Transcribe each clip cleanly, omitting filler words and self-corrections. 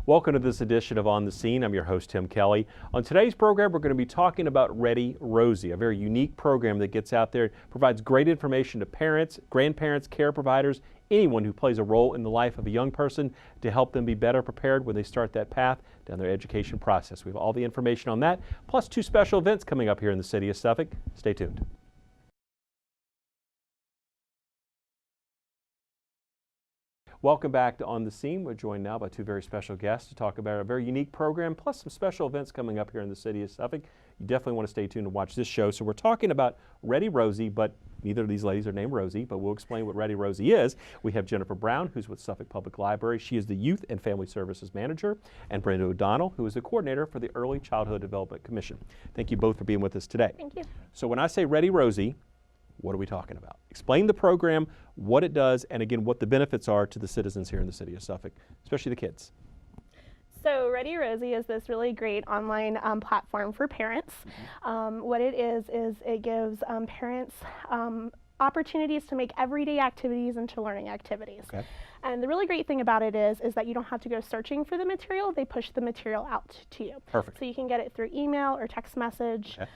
Welcome to this edition of On the Scene. I'm your host, Tim Kelly. On today's program, we're going to be talking about Ready Rosie, a very unique program that gets out there, provides great information to parents, grandparents, care providers, anyone who plays a role in the life of a young person to help them be better prepared when they start that path down their education process. We have all the information on that, plus two special events coming up here in the city of Suffolk. Stay tuned. Welcome back to On the Scene. We're joined now by two very special guests to talk about a very unique program, plus some special events coming up here in the city of Suffolk. You definitely want to stay tuned to watch this show. So we're talking about Ready Rosie, but neither of these ladies are named Rosie, but we'll explain what Ready Rosie is. We have Jennifer Brown, who's with Suffolk Public Library. She is the Youth and Family Services Manager, and Brenda O'Donnell, who is the Coordinator for the Early Childhood Development Commission. Thank you both for being with us today. Thank you. So when I say Ready Rosie, what are we talking about? Explain the program, what it does, and again, what the benefits are to the citizens here in the city of Suffolk, especially the kids. So Ready Rosie is this really great online platform for parents. What it is it gives parents opportunities to make everyday activities into learning activities. Okay. And the really great thing about it is that you don't have to go searching for the material. They push the material out to you. Perfect. So you can get it through email or text message. Okay.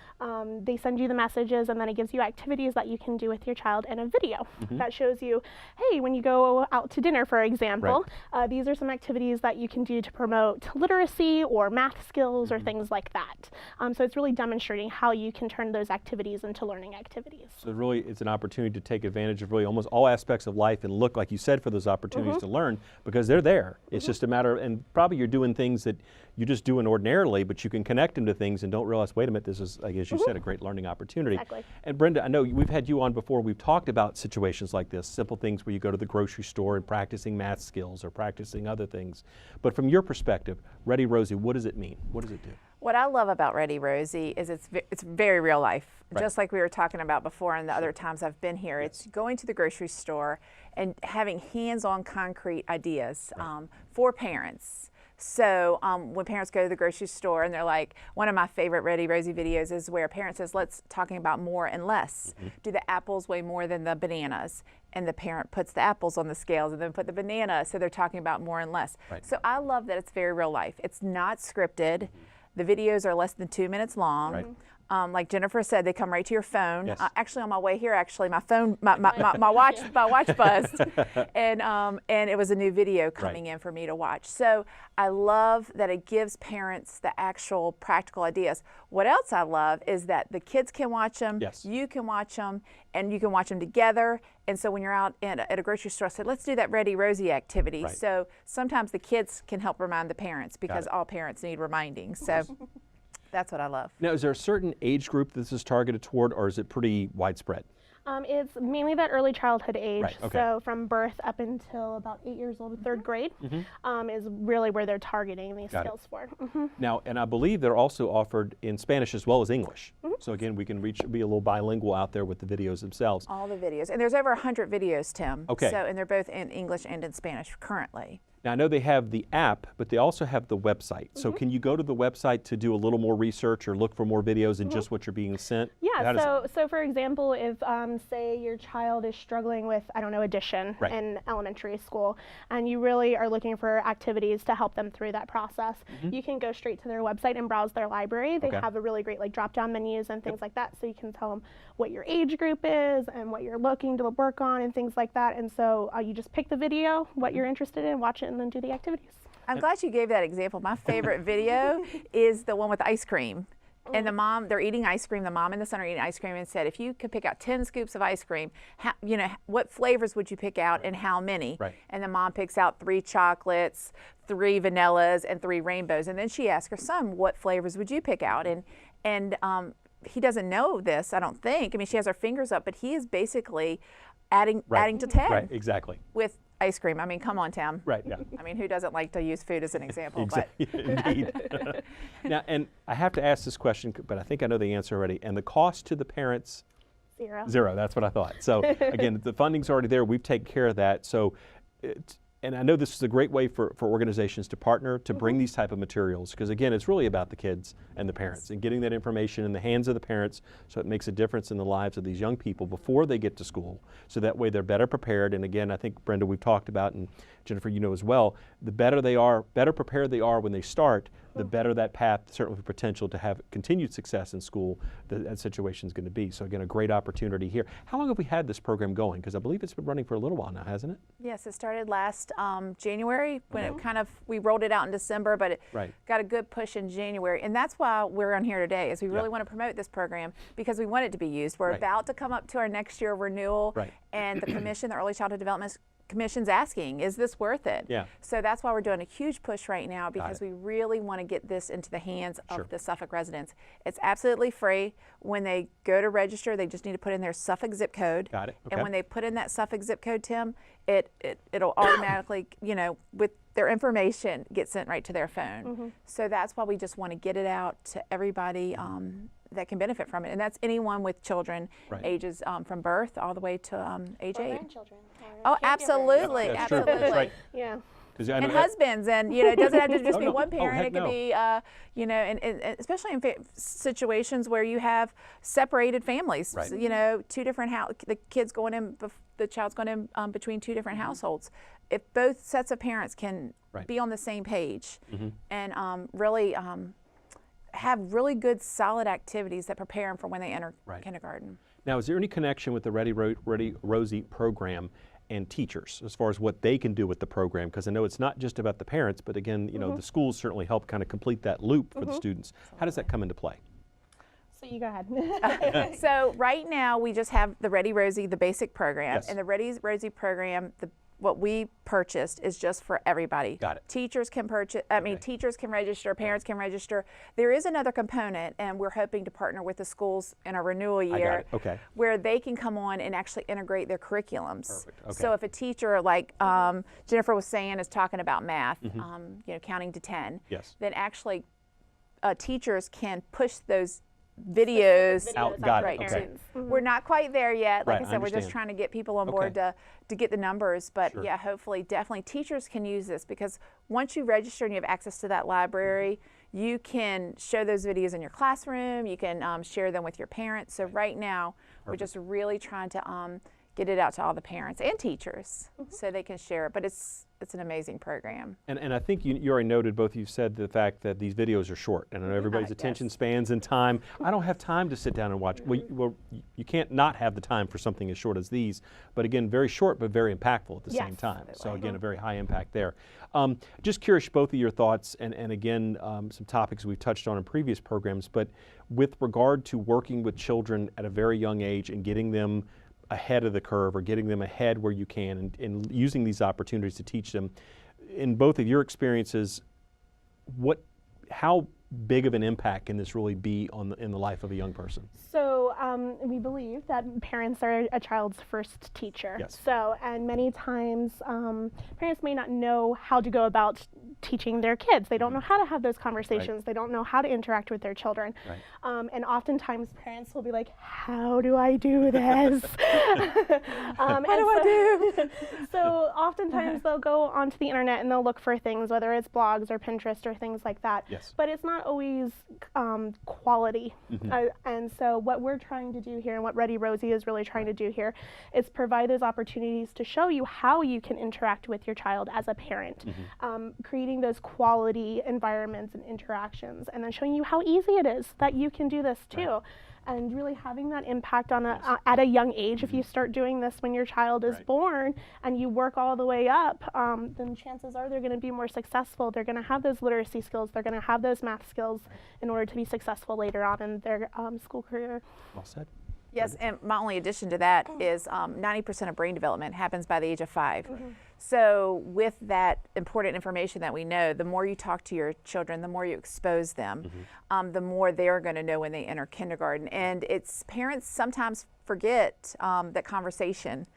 They send you the messages, and then it gives you activities that you can do with your child and a video that shows you, hey, when you go out to dinner, for example, these are some activities that you can do to promote literacy or math skills or things like that. So it's really demonstrating how you can turn those activities into learning activities. So really it's an opportunity to take advantage of really almost all aspects of life and look, like you said, for those opportunities to learn, because they're there. It's just a matter of, and probably you're doing things that you're just doing ordinarily, but you can connect them to things and don't realize, wait a minute, this is, like, as you said, a great learning opportunity. Exactly. And Brenda, I know we've had you on before. We've talked about situations like this, simple things where you go to the grocery store and practicing math skills or practicing other things. But from your perspective, Ready Rosie, what does it mean? What does it do? What I love about Ready Rosie is it's very real life. Right. Just like we were talking about before and the other times I've been here. It's going to the grocery store and having hands-on concrete ideas for parents. So when parents go to the grocery store and they're like, one of my favorite Ready Rosie videos is where a parent says, let's talking about more and less. Do the apples weigh more than the bananas? And the parent puts the apples on the scales and then put the banana, so they're talking about more and less. Right. So I love that it's very real life. It's not scripted. The videos are less than 2 minutes long. Right. Like Jennifer said, they come right to your phone. Yes. Actually, on my way here, my phone, my watch buzzed, and it was a new video coming in for me to watch. So I love that it gives parents the actual practical ideas. What else I love is that the kids can watch them, you can watch them, and you can watch them together. And so when you're out at a grocery store, I said, let's do that Ready Rosie activity. Right. So sometimes the kids can help remind the parents, because all parents need reminding. So. That's what I love. Now, is there a certain age group this is targeted toward, or is it pretty widespread? It's mainly that early childhood age, Right, okay. so from birth up until about 8 years old, third grade, is really where they're targeting these skills for. Now, and I believe they're also offered in Spanish as well as English. So again, we can be a little bilingual out there with the videos themselves. All the videos, and there's over 100 videos, Tim. Okay. So, and they're both in English and in Spanish currently. Now, I know they have the app, but they also have the website. So can you go to the website to do a little more research or look for more videos than just what you're being sent? Yeah, so for example, if say your child is struggling with, I don't know, addition in elementary school, and you really are looking for activities to help them through that process, you can go straight to their website and browse their library. They have a really great drop-down menus and things like that, so you can tell them what your age group is and what you're looking to work on and things like that. And so you just pick the video, what you're interested in, watch it, and then do the activities. I'm glad you gave that example. My favorite video is the one with ice cream. And the mom, they're eating ice cream. The mom and the son are eating ice cream, and said, if you could pick out 10 scoops of ice cream, what flavors would you pick out and how many? Right. And the mom picks out 3 chocolates, 3 vanillas, and 3 rainbows. And then she asks her son, what flavors would you pick out? And he doesn't know this, I don't think. I mean, she has her fingers up, but he is basically adding to 10. Right, exactly. With ice cream. I mean, come on, Tim. Right, yeah. I mean, who doesn't like to use food as an example? Exactly, indeed. Now, and I have to ask this question, but I think I know the answer already. And the cost to the parents? Zero. Zero, that's what I thought. So again, the funding's already there. We've taken care of that. So And I know this is a great way for organizations to partner to bring these type of materials, because again, it's really about the kids and the parents and getting that information in the hands of the parents, so it makes a difference in the lives of these young people before they get to school, so that way they're better prepared. And again, I think, Brenda, we've talked about, and Jennifer, you know as well, the better prepared they are when they start, the better that path, certainly for potential to have continued success in school, that situation is going to be. So again, a great opportunity here. How long have we had this program going? Because I believe it's been running for a little while now, hasn't it? Yes, it started last January when it we rolled it out in December, but it got a good push in January. And that's why we're on here today, is we really want to promote this program because we want it to be used. We're about to come up to our next year renewal, and the commission, the Early Childhood Development Commission's asking, is this worth it? Yeah. So that's why we're doing a huge push right now, because we really want to get this into the hands of the Suffolk residents. It's absolutely free. When they go to register, they just need to put in their Suffolk zip code. Got it. Okay. And when they put in that Suffolk zip code, Tim, it'll automatically, you know, with their information, get sent right to their phone. So that's why we just want to get it out to everybody that can benefit from it, and that's anyone with children ages from birth all the way to age 8. Grandchildren. Oh, absolutely, That's true. absolutely. That's right. Yeah. And husbands, and you know, it doesn't have to just Oh, be no. one Oh, parent. heck It could no. be, you know, and especially in situations where you have separated families. Right. So, you know, two different the kid's going in, the child's going in between two different households. If both sets of parents can be on the same page and really have really good, solid activities that prepare them for when they enter kindergarten. Now, is there any connection with the Ready Rosie program and teachers as far as what they can do with the program? Because I know it's not just about the parents, but again, you know, the schools certainly help kind of complete that loop for the students. How does that come into play? So you go ahead. So right now we just have the Ready Rosie, the basic program, and the Ready Rosie program, what we purchased is just for everybody. Got it. Teachers can purchase, I mean, teachers can register, parents can register. There is another component, and we're hoping to partner with the schools in a renewal year where they can come on and actually integrate their curriculums. Perfect. Okay. So if a teacher, like Jennifer was saying, is talking about math, you know, counting to 10, then actually teachers can push those videos out. Got it. Right. Okay. We're not quite there yet. Like I said, we're understand. just trying to get people on board to get the numbers. But yeah, hopefully, definitely teachers can use this, because once you register and you have access to that library, you can show those videos in your classroom. You can share them with your parents. So right now, we're just really trying to get it out to all the parents and teachers so they can share it. But it's an amazing program. And I think you already noted, both of you said the fact that these videos are short, and I know everybody's attention spans and time. I don't have time to sit down and watch. Well, you can't not have the time for something as short as these, but again, very short but very impactful at the same time. So again, a very high impact there. Just curious, both of your thoughts, and again, some topics we've touched on in previous programs, but with regard to working with children at a very young age and getting them ahead of the curve, or getting them ahead where you can, and using these opportunities to teach them. In both of your experiences, how big of an impact can this really be in the life of a young person? So we believe that parents are a child's first teacher. Yes. So, and many times parents may not know how to go about teaching their kids. They don't know how to have those conversations. They don't know how to interact with their children. And oftentimes parents will be like, how do I do this? What do I do? So oftentimes they'll go onto the internet and they'll look for things, whether it's blogs or Pinterest or things like that. Yes. But it's not always quality. And so what we're trying to do here, and what Ready Rosie is really trying to do here, is provide those opportunities to show you how you can interact with your child as a parent, creating those quality environments and interactions, and then showing you how easy it is that you can do this too. And really having that impact on at a young age. If you start doing this when your child is born and you work all the way up, then chances are they're going to be more successful. They're going to have those literacy skills. They're going to have those math skills in order to be successful later on in their school career. Well said. Yes, and my only addition to that is 90% of brain development happens by the age of 5. So with that important information that we know, the more you talk to your children, the more you expose them, the more they're going to know when they enter kindergarten. And it's parents sometimes forget that conversation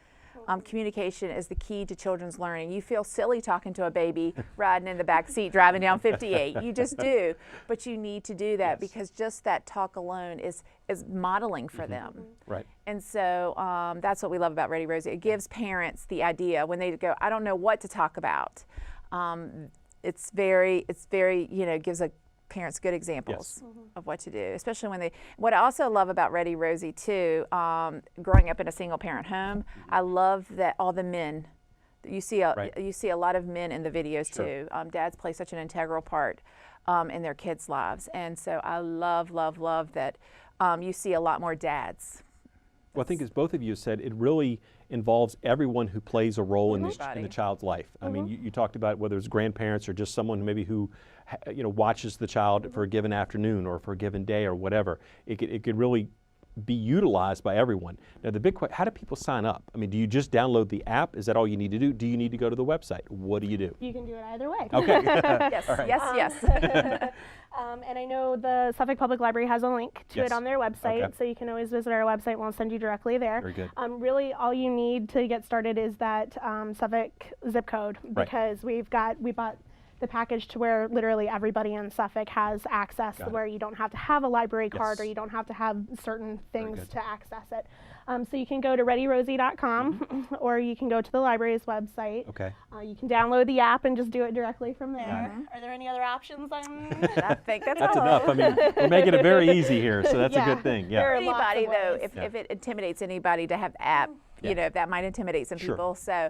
Communication is the key to children's learning. You feel silly talking to a baby riding in the back seat driving down 58. You just do. But you need to do that because just that talk alone is modeling for them. Right. And so that's what we love about Ready Rosie. It gives parents the idea when they go, I don't know what to talk about. It's very, gives parents good examples of what to do, especially when what I also love about Ready Rosie too, growing up in a single parent home, I love that all the men, you see a lot of men in the videos too. Dads play such an integral part in their kids' lives. And so I love that you see a lot more dads. Well, I think as both of you said, it really involves everyone who plays a role in the child's life. I mean, you talked about whether it's grandparents or just someone who watches the child for a given afternoon or for a given day or whatever. It could really be utilized by everyone. Now, the big question, how do people sign up? I mean, do you just download the app? Is that all you need to do? Do you need to go to the website? What do you do? You can do it either way. Okay. Yes. And I know the Suffolk Public Library has a link to it on their website, so you can always visit our website. We'll send you directly there. Very good. Really, all you need to get started is that Suffolk zip code, because we bought the package to where literally everybody in Suffolk has access, where you don't have to have a library card or you don't have to have certain things to access it. So you can go to readyrosie.com or you can go to the library's website. Okay. You can download the app and just do it directly from there. Are there any other options? I think that's enough. I mean, we're making it very easy here, so that's a good thing. Yeah. For anybody though, if it intimidates anybody to have the app, that might intimidate some people. So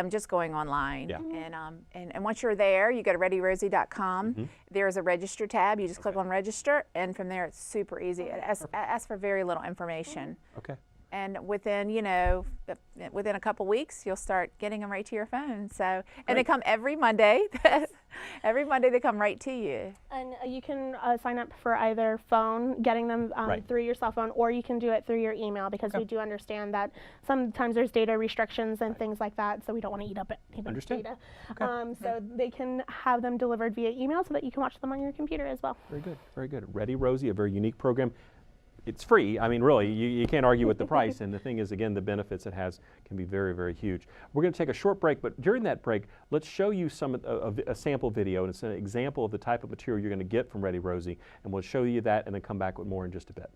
just going online. And once you're there, you go to readyrosie.com. There's a register tab. You just click on register, and from there it's super easy. It asks for very little information. Okay. And within a couple weeks, you'll start getting them right to your phone. So, and they come every Monday. Every Monday they come right to you. And you can sign up for either phone, getting them through your cell phone, or you can do it through your email, because we do understand that sometimes there's data restrictions and things like that, so we don't want to eat up anybody's data. So they can have them delivered via email so that you can watch them on your computer as well. Very good, very good. Ready Rosie, a very unique program. It's free. I mean, really, you can't argue with the price. And the thing is, again, the benefits it has can be very, very huge. We're going to take a short break, but during that break, let's show you a sample video. And it's an example of the type of material you're going to get from Ready Rosie. And we'll show you that and then come back with more in just a bit.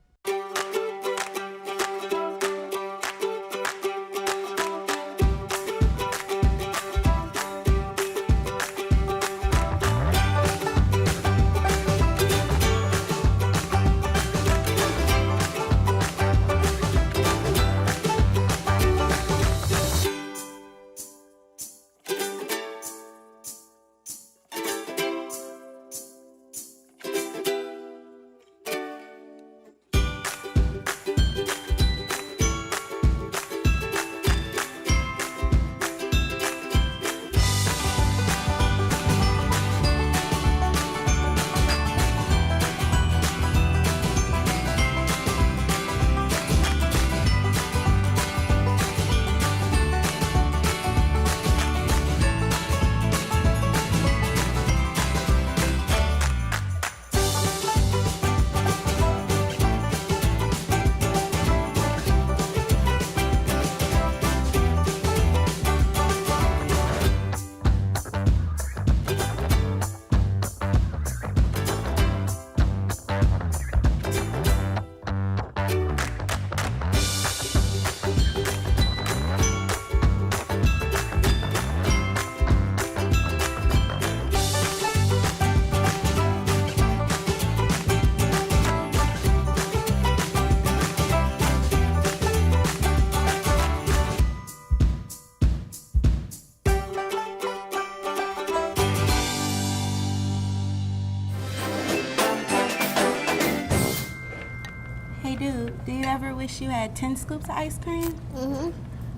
Do you ever wish you had 10 scoops of ice cream?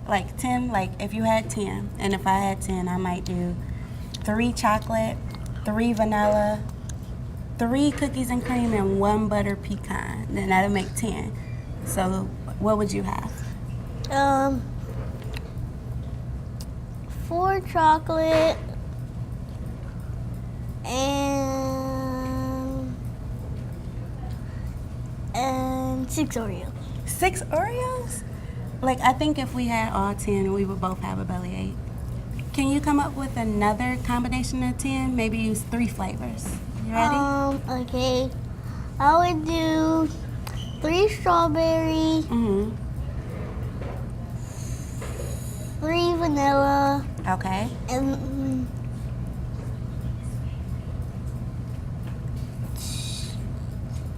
Like 10, like if you had 10, and if I had 10, I might do 3 chocolate, 3 vanilla, 3 cookies and cream, and 1 butter pecan. Then that'll make 10. So what would you have? 4 chocolate and 6 Oreos. 6 Oreos? Like, I think if we had all 10, we would both have a bellyache. Can you come up with another combination of 10? Maybe use 3 flavors. You ready? Okay. I would do 3 strawberry, 3 vanilla, Okay.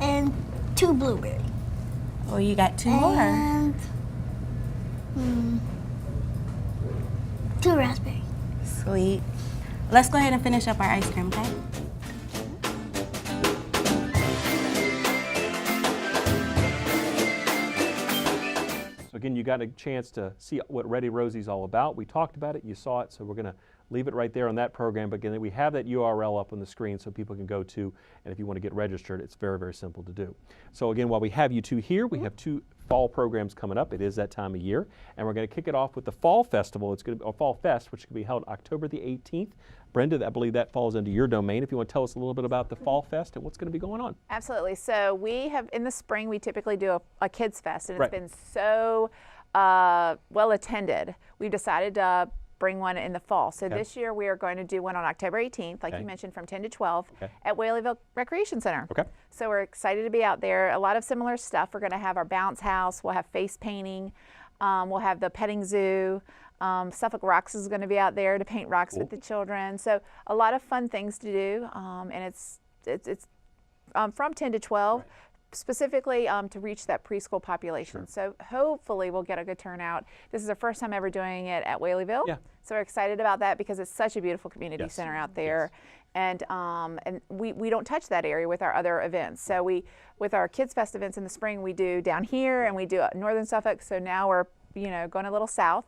and 2 blueberry. Well, you got 2 more. And 2 raspberry. Sweet. Let's go ahead and finish up our ice cream, okay? So again, you got a chance to see what Ready Rosie's all about. We talked about it, you saw it, so we're going to leave it right there on that program. But again, we have that URL up on the screen so people can go to, and if you want to get registered, it's very, very simple to do. So again, while we have you two here, we have 2 fall programs coming up. It is that time of year, and we're going to kick it off with the Fall Festival. It's going to be, or Fall Fest, which will be held October the 18th. Brenda, I believe that falls into your domain. If you want to tell us a little bit about the Fall Fest and what's going to be going on. Absolutely. So we have, in the spring, we typically do a Kids Fest, and Right. it's been so well attended. We've decided to bring one in the fall. So this year we are going to do one on October 18th, like you mentioned, from 10 to 12 at Whaleyville Recreation Center. Okay. So we're excited to be out there. A lot of similar stuff. We're going to have our bounce house. We'll have face painting. We'll have the petting zoo. Suffolk Rocks is going to be out there to paint rocks with the children. So a lot of fun things to do, and it's from 10 to 12. Specifically to reach that preschool population. So hopefully we'll get a good turnout. This is our first time ever doing it at Whaleyville. So we're excited about that because it's such a beautiful community center out there. And we don't touch that area with our other events. So with our Kids Fest events in the spring, we do down here and we do Northern Suffolk. So now we're going a little south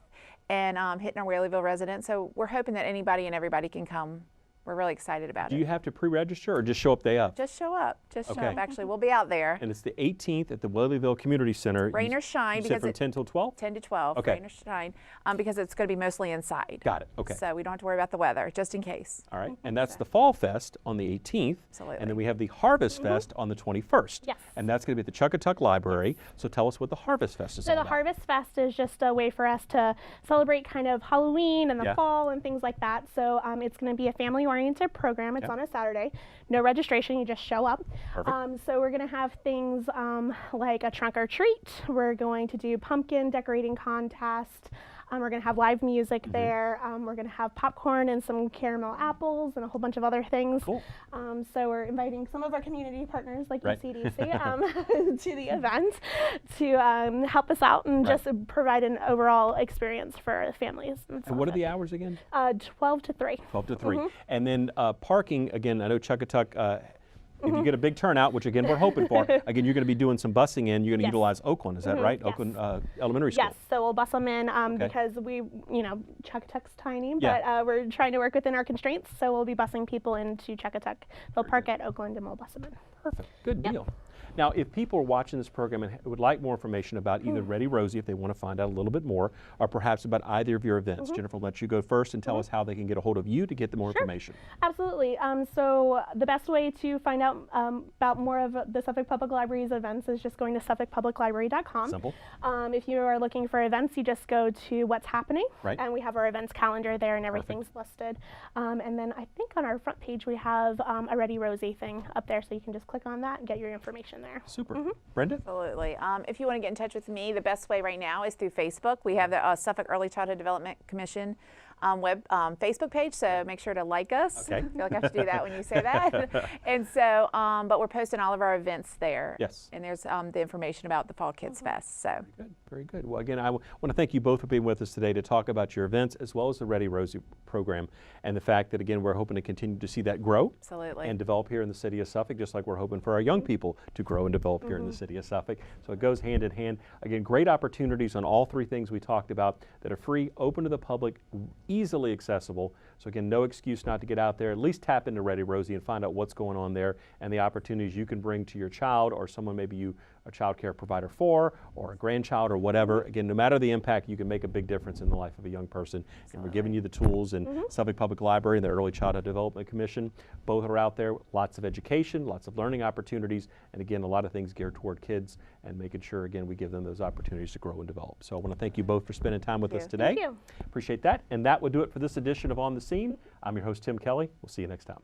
and hitting our Whaleyville residents. So we're hoping that anybody and everybody can come. We're really excited about it. Do you have to pre-register or just show up day of? Just show up. Just show up. Actually, we'll be out there. And it's the 18th at the Whaleyville Community Center. Rain or shine. You said because from 10 till 12? 10 to 12. Okay. Rain or shine. Because it's going to be mostly inside. Got it. Okay. So we don't have to worry about the weather, just in case. All right. And that's the Fall Fest on the 18th. Absolutely. And then we have the Harvest Fest on the 21st. Yes. And that's going to be at the Chuckatuck Library. So tell us what the Harvest Fest is So all the about. Harvest Fest is just a way for us to celebrate kind of Halloween and the Yeah. fall and things like that. So it's going to be a family-oriented program. It's on a Saturday. No registration, you just show up. Perfect. So we're going to have things like a trunk or treat. We're going to do pumpkin decorating contest. We're going to have live music there. We're going to have popcorn and some caramel apples and a whole bunch of other things. Cool. So we're inviting some of our community partners like Right. UCDC to the event to help us out and just provide an overall experience for families. And And what are the hours again? 12 to 3. 12 to 3. And then parking, again, I know Chuckatuck, if you get a big turnout, which again we're hoping for, again you're going to be doing some busing in. You're going to utilize Oakland, is that right? Yes. Oakland Elementary School. Yes, so we'll bus them in because Chuckatuck's tiny, but we're trying to work within our constraints, so we'll be busing people into Chuckatuck. They'll park at Oakland and we'll bus them in. Perfect. Good deal. Now, if people are watching this program and would like more information about either Ready Rosie, if they want to find out a little bit more, or perhaps about either of your events, Jennifer, I'll let you go first and tell us how they can get a hold of you to get the more information. Absolutely. So the best way to find out about more of the Suffolk Public Library's events is just going to suffolkpubliclibrary.com. Simple. If you are looking for events, you just go to what's happening, Right. and we have our events calendar there and everything's listed. And then I think on our front page we have a Ready Rosie thing up there, so you can just click on that and get your information there. Super. Brenda? Absolutely. If you want to get in touch with me, the best way right now is through Facebook. We have the Suffolk Early Childhood Development Commission Facebook page, so make sure to like us. Okay. I feel like I have to do that when you say that. And so, but we're posting all of our events there. Yes. And there's the information about the Fall Kids Fest. So. Good. Very good. Well, again, I want to thank you both for being with us today to talk about your events as well as the Ready Rosie program and the fact that, again, we're hoping to continue to see that grow Absolutely. and develop here in the city of Suffolk, just like we're hoping for our young people to grow and develop here in the city of Suffolk. So it goes hand in hand. Again, great opportunities on all 3 things we talked about that are free, open to the public, easily accessible. So again, no excuse not to get out there. At least tap into Ready Rosie and find out what's going on there and the opportunities you can bring to your child or someone maybe you a child care provider for, or a grandchild or whatever. Again, no matter the impact, you can make a big difference in the life of a young person. And we're giving you the tools, and Suffolk Public Library and the Early Childhood Development Commission, both are out there. Lots of education, lots of learning opportunities, and again, a lot of things geared toward kids and making sure, again, we give them those opportunities to grow and develop. So I want to thank you both for spending time with us today. Thank you. Appreciate that. And that will do it for this edition of On the Scene. I'm your host, Tim Kelly. We'll see you next time.